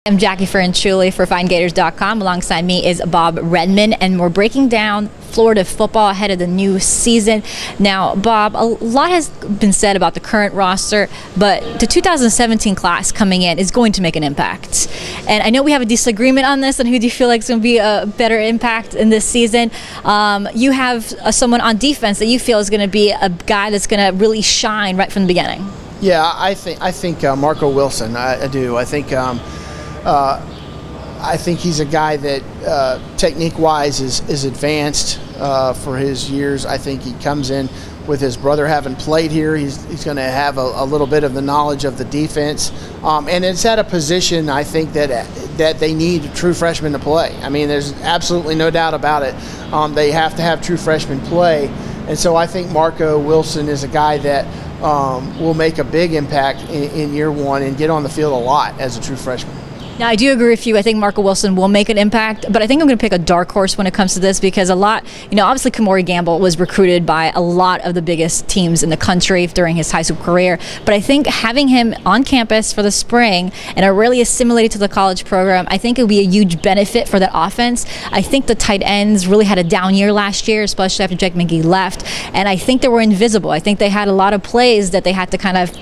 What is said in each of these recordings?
I'm Jacquie Franciulli for FightinGators.com. Alongside me is Bob Redman, and we're breaking down Florida football ahead of the new season. Now, Bob, a lot has been said about the current roster, but the 2017 class coming in is going to make an impact. And I know we have a disagreement on this, and who do you feel like is going to be a better impact in this season? You have someone on defense that you feel is going to be a guy that's going to really shine right from the beginning. Yeah, I think Marco Wilson. I do. I think he's a guy that technique-wise is advanced for his years. I think he comes in with his brother having played here. He's going to have a little bit of the knowledge of the defense, and it's at a position I think that they need true freshmen to play. I mean, there's absolutely no doubt about it. They have to have true freshmen play, and so I think Marco Wilson is a guy that will make a big impact in year one and get on the field a lot as a true freshman. Now, I do agree with you. I think Marco Wilson will make an impact, but I think I'm going to pick a dark horse when it comes to this because obviously Kamori Gamble was recruited by a lot of the biggest teams in the country during his high school career, but I think having him on campus for the spring and are really assimilated to the college program, I think it will be a huge benefit for that offense. I think the tight ends really had a down year last year, especially after Jake McGee left, and I think they were invisible. I think they had a lot of plays that they had to kind of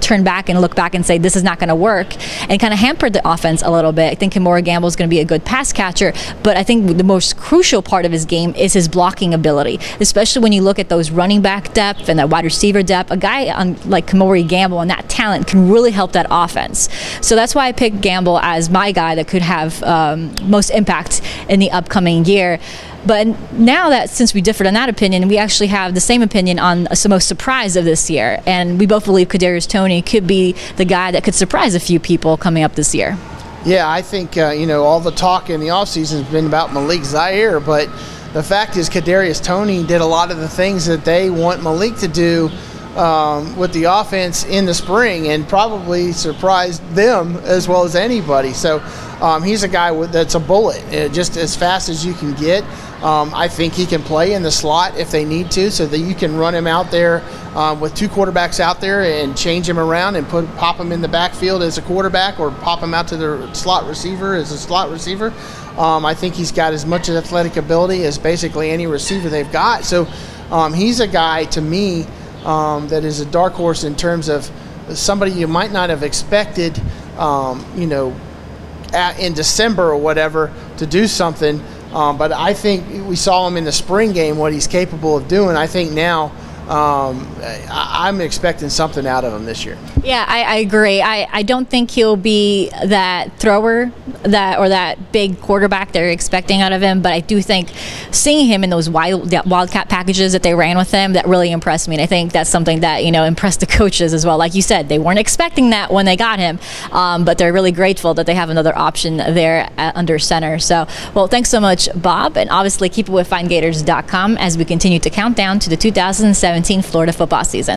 turn back and look back and say, this is not going to work, and kind of hampered the offense a little bit. I think Kamori Gamble is going to be a good pass catcher, but I think the most crucial part of his game is his blocking ability, especially when you look at those running back depth and that wide receiver depth. A guy like Kamori Gamble and that talent can really help that offense. So that's why I picked Gamble as my guy that could have most impact in the upcoming year. But now that since we differed on that opinion, we actually have the same opinion on the most surprise of this year, and we both believe Kadarius Toney could be the guy that could surprise a few people coming up this year. Yeah, I think all the talk in the offseason has been about Malik Zaire, but the fact is Kadarius Toney did a lot of the things that they want Malik to do with the offense in the spring, and probably surprised them as well as anybody. So he's a guy that's a bullet, just as fast as you can get. I think he can play in the slot if they need to, so that you can run him out there with two quarterbacks out there and change him around and pop him in the backfield as a quarterback, or pop him out to the slot receiver as a slot receiver. I think he's got as much athletic ability as basically any receiver they've got. So he's a guy, to me, that is a dark horse in terms of somebody you might not have expected, in December or whatever, to do something. But I think we saw him in the spring game, what he's capable of doing. I think now I'm expecting something out of him this year. Yeah, I agree. I don't think he'll be that thrower or that big quarterback they're expecting out of him, but I do think seeing him in those Wildcat packages that they ran with him, that really impressed me. And I think that's something that, impressed the coaches as well. Like you said, they weren't expecting that when they got him, but they're really grateful that they have another option there under center. So, well, thanks so much, Bob, and obviously keep it with FightinGators.com as we continue to count down to the 2017 Florida football season.